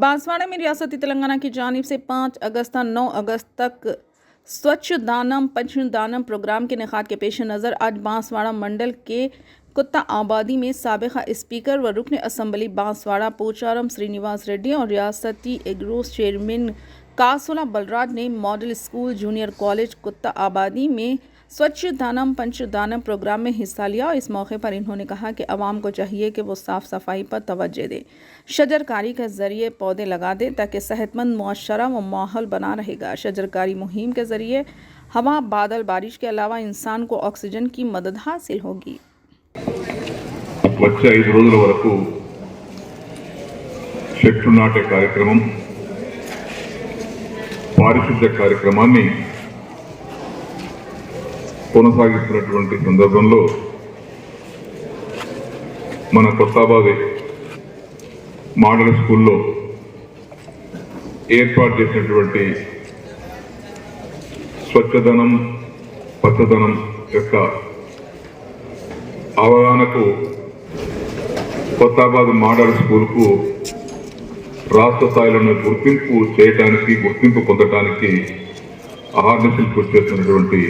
बांसवाड़ा में रियासती तेलंगाना की जानिब से 5 अगस्त 9 अगस्त तक स्वच्छ दानम पंचदानम प्रोग्राम के इनेकाद के पेश नज़र आज बांसवाड़ा मंडल के कुत्ता आबादी में साबिक़ा स्पीकर व रुकन असम्बली बांसवाड़ा पोचारम श्रीनिवास रेड्डी और रियासती एग्रोस चेयरमैन कासोला बलराज ने मॉडल स्कूल जूनियर कॉलेज कुत्ता आबादी में स्वच्छ दानम पंचदानम प्रोग्राम में हिस्सा लिया और इस मौके पर इन्होंने कहा कि अवाम को चाहिए कि वो साफ़ सफाई पर तवज्जो दे, शजरकारी के ज़रिए पौधे लगा दे ताकि सेहतमंद मुआशरा व माहौल बना रहेगा। शजरकारी मुहिम के ज़रिए हवा, बादल, बारिश के अलावा इंसान को ऑक्सीजन की मदद हासिल होगी। వచ్చే 5 రోజుల వరకు చెట్లు నాటే కార్యక్రమం, పారిశుద్ధ్య కార్యక్రమాన్ని కొనసాగిస్తున్నటువంటి సందర్భంలో మన కొత్తబాద్ మోడల్ స్కూల్లో ఏర్పాటు చేసినటువంటి స్వచ్ఛదనం పచ్చదనం యొక్క అవగాహనకు కొత్తబాద్ మోడల్ స్కూల్కు రాష్ట్ర స్థాయిలో గుర్తింపు చేయడానికి, గుర్తింపు పొందడానికి అహర్నిశలు కృషి చేస్తున్నటువంటి